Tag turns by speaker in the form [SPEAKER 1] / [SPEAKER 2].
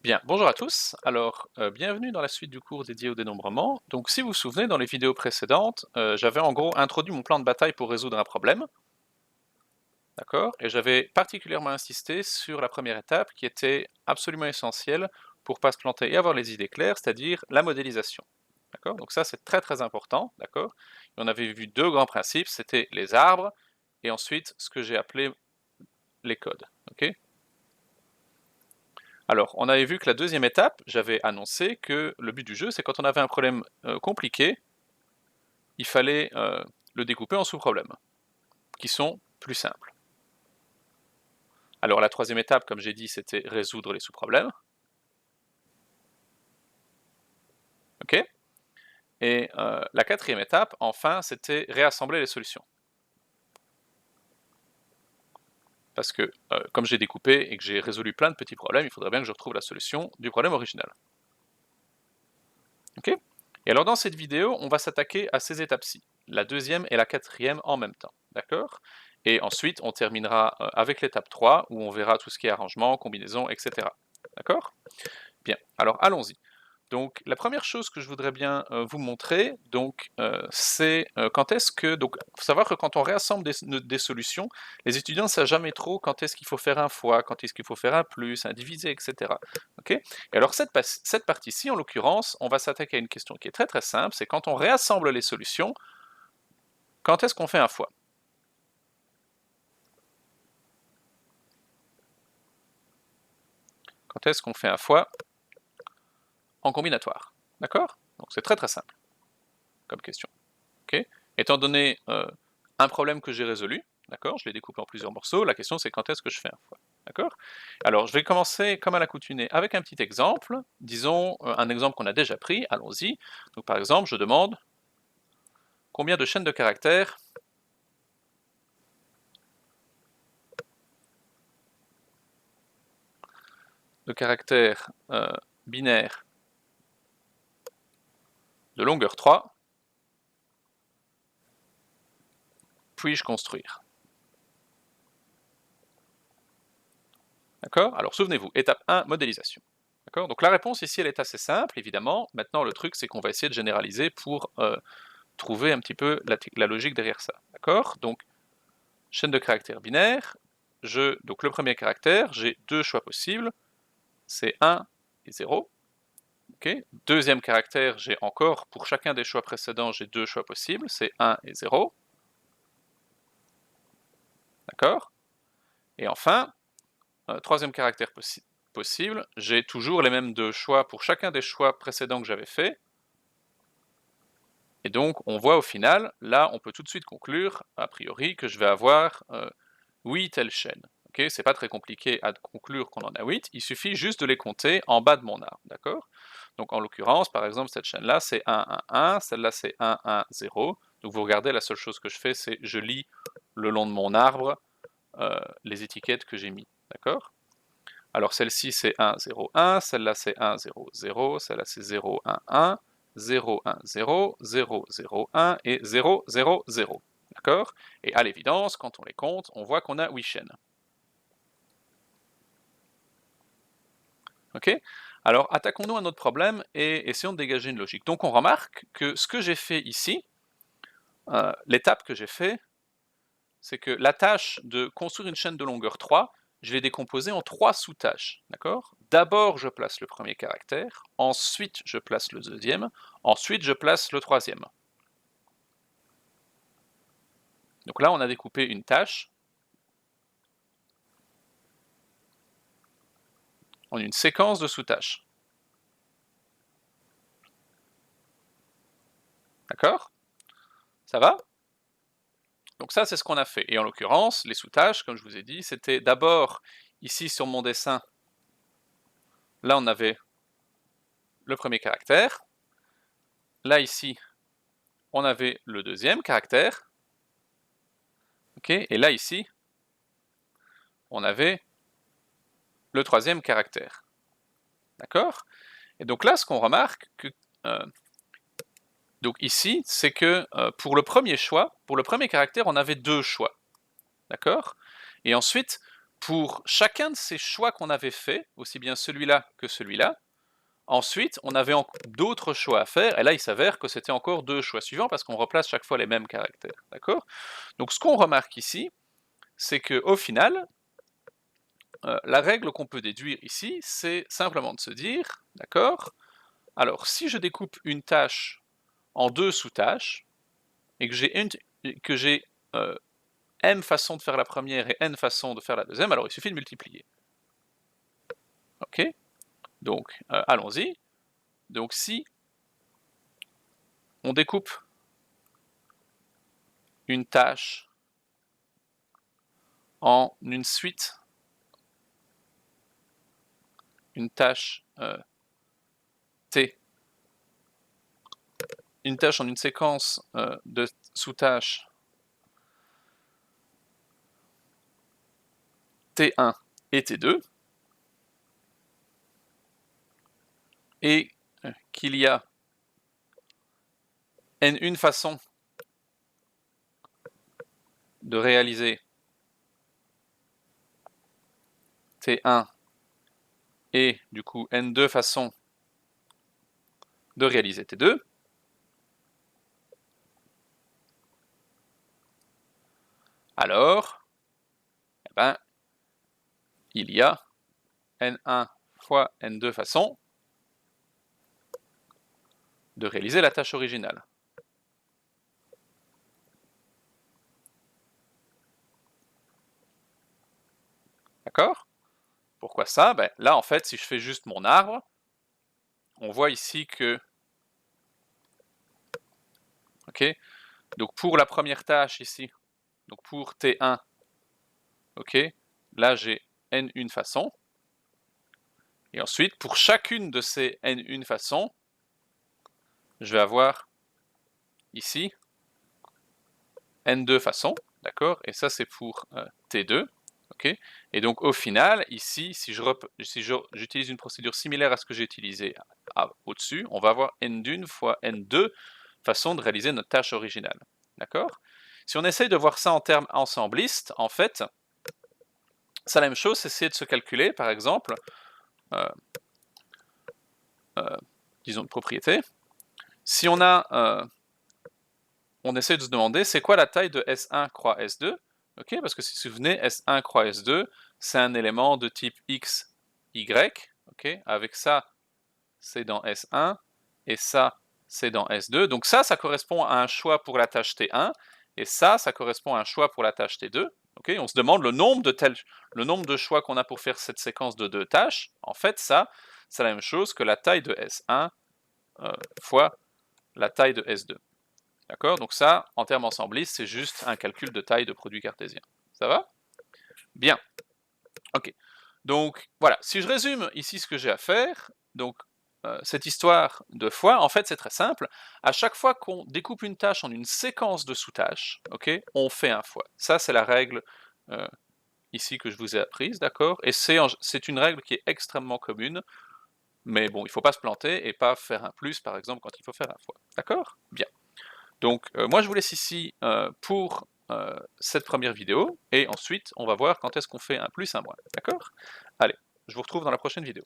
[SPEAKER 1] Bien, bonjour à tous. Alors, bienvenue dans la suite du cours dédié au dénombrement. Donc, si vous vous souvenez, dans les vidéos précédentes, j'avais en gros introduit mon plan de bataille pour résoudre un problème, d'accord? Et j'avais particulièrement insisté sur la première étape qui était absolument essentielle pour pas se planter et avoir les idées claires, c'est-à-dire la modélisation, d'accord? Donc ça, c'est très très important, d'accord? Et on avait vu deux grands principes, c'était les arbres et ensuite ce que j'ai appelé les codes, ok? Alors, on avait vu que la deuxième étape, j'avais annoncé que le but du jeu, c'est quand on avait un problème compliqué, il fallait le découper en sous-problèmes, qui sont plus simples. Alors la troisième étape, comme j'ai dit, c'était résoudre les sous-problèmes. Ok. Et la quatrième étape, enfin, c'était réassembler les solutions. Parce que, comme j'ai découpé et que j'ai résolu plein de petits problèmes, il faudrait bien que je retrouve la solution du problème original. Ok. Et alors dans cette vidéo, on va s'attaquer à ces étapes-ci, la deuxième et la quatrième en même temps, d'accord? Et ensuite, on terminera avec l'étape 3, où on verra tout ce qui est arrangement, combinaison, etc. D'accord? Bien, alors allons-y. Donc la première chose que je voudrais bien vous montrer, donc, c'est quand est-ce que, donc il faut savoir que quand on réassemble des solutions, les étudiants ne savent jamais trop quand est-ce qu'il faut faire un fois, quand est-ce qu'il faut faire un plus, un divisé, etc. Ok. Et alors cette partie-ci, en l'occurrence, on va s'attaquer à une question qui est très très simple, c'est quand on réassemble les solutions, quand est-ce qu'on fait un fois? Quand est-ce qu'on fait un fois en combinatoire? D'accord? Donc c'est très très simple comme question. Ok. Étant donné un problème que j'ai résolu, d'accord, je l'ai découpé en plusieurs morceaux, la question c'est quand est-ce que je fais un fois, d'accord? Alors je vais commencer comme à l'accoutumée avec un petit exemple, disons un exemple qu'on a déjà pris, allons-y. Donc par exemple, je demande combien de chaînes de caractères binaires de longueur 3 puis-je construire? D'accord? Alors souvenez-vous, étape 1, modélisation. D'accord? Donc la réponse ici, elle est assez simple, évidemment. Maintenant, le truc, c'est qu'on va essayer de généraliser pour trouver un petit peu la logique derrière ça. D'accord? Donc, chaîne de caractères binaires, donc le premier caractère, j'ai deux choix possibles, c'est 1 et 0. Okay. Deuxième caractère, j'ai encore, pour chacun des choix précédents, j'ai deux choix possibles, c'est 1 et 0. D'accord? Et enfin, troisième caractère possible, j'ai toujours les mêmes deux choix pour chacun des choix précédents que j'avais fait. Et donc, on voit au final, là, on peut tout de suite conclure, a priori, que je vais avoir 8 telles chaînes. Okay, c'est pas très compliqué à conclure qu'on en a 8, il suffit juste de les compter en bas de mon arbre, d'accord? Donc en l'occurrence, par exemple, cette chaîne-là, c'est 1, 1, 1, celle-là, c'est 1, 1, 0. Donc vous regardez, la seule chose que je fais, c'est je lis le long de mon arbre les étiquettes que j'ai mis, d'accord? Alors celle-ci, c'est 1, 0, 1, celle-là, c'est 1, 0, 0, celle-là, c'est 0, 1, 1, 0, 1, 0, 0, 0, 1 et 0, 0, 0. D'accord? Et à l'évidence, quand on les compte, on voit qu'on a 8 chaînes. Ok? Alors, attaquons-nous à notre problème et essayons de dégager une logique. Donc, on remarque que ce que j'ai fait ici, l'étape que j'ai fait, c'est que la tâche de construire une chaîne de longueur 3, je l'ai décomposée en 3 sous-tâches. D'accord? D'abord, je place le premier caractère, ensuite, je place le deuxième, ensuite, je place le troisième. Donc là, on a découpé une tâche en une séquence de sous-tâches. D'accord? Ça va? Donc ça, c'est ce qu'on a fait. Et en l'occurrence, les sous-tâches, comme je vous ai dit, c'était d'abord, ici sur mon dessin, là on avait le premier caractère. Là ici, on avait le deuxième caractère. Okay, et là ici, on avait le troisième caractère. D'accord? Et donc là, ce qu'on remarque, donc ici, c'est que pour le premier choix, pour le premier caractère, on avait deux choix. D'accord? Et ensuite, pour chacun de ces choix qu'on avait fait, aussi bien celui-là que celui-là, ensuite, on avait d'autres choix à faire, et là, il s'avère que c'était encore 2 choix suivants, parce qu'on replace chaque fois les mêmes caractères, d'accord? Donc ce qu'on remarque ici, c'est qu'au final, la règle qu'on peut déduire ici, c'est simplement de se dire, d'accord, alors si je découpe une tâche en 2 sous-tâches, et que j'ai m façons de faire la première et n façons de faire la deuxième, alors il suffit de multiplier. Ok? Donc, allons-y. Donc si on découpe une tâche en une suite, une tâche T, une tâche en une séquence de sous-tâches T1 et T2, et qu'il y a n1 façons de réaliser T1 et du coup n2 façons de réaliser T2, alors, eh ben, il y a n1 fois n2 façons de réaliser la tâche originale. D'accord? Pourquoi ça? Ben, là, en fait, si je fais juste mon arbre, on voit ici que, ok, donc pour la première tâche ici, donc pour T1, ok, là j'ai n1 façons, et ensuite pour chacune de ces n1 façons, je vais avoir ici n2 façons, d'accord, et ça c'est pour T2, ok, et donc au final, ici, si j'utilise une procédure similaire à ce que j'ai utilisé au-dessus, on va avoir n1 fois n2 façons de réaliser notre tâche originale, d'accord? Si on essaye de voir ça en termes ensemblistes, en fait, c'est la même chose, c'est essayer de se calculer, par exemple, disons une propriété. Si on a, on essaie de se demander, c'est quoi la taille de S1 croix S2? Ok, parce que si vous vous souvenez, S1 croix S2, c'est un élément de type X, Y, ok, avec ça, c'est dans S1, et ça, c'est dans S2. Donc ça correspond à un choix pour la tâche T1, et ça correspond à un choix pour la tâche T2. Okay, on se demande le nombre de choix qu'on a pour faire cette séquence de 2 tâches. En fait, ça, c'est la même chose que la taille de S1 fois la taille de S2. D'accord? Donc ça, en termes ensemblistes, c'est juste un calcul de taille de produit cartésien. Ça va? Bien. Ok. Donc voilà, si je résume ici ce que j'ai à faire, donc cette histoire de fois, en fait c'est très simple. À chaque fois qu'on découpe une tâche en une séquence de sous-tâches, ok, on fait un fois. Ça c'est la règle ici que je vous ai apprise, d'accord? Et c'est une règle qui est extrêmement commune, mais bon, il ne faut pas se planter et pas faire un plus par exemple quand il faut faire un fois. D'accord? Bien. Donc moi je vous laisse ici pour cette première vidéo, et ensuite on va voir quand est-ce qu'on fait un plus, un moins, d'accord? Allez, je vous retrouve dans la prochaine vidéo.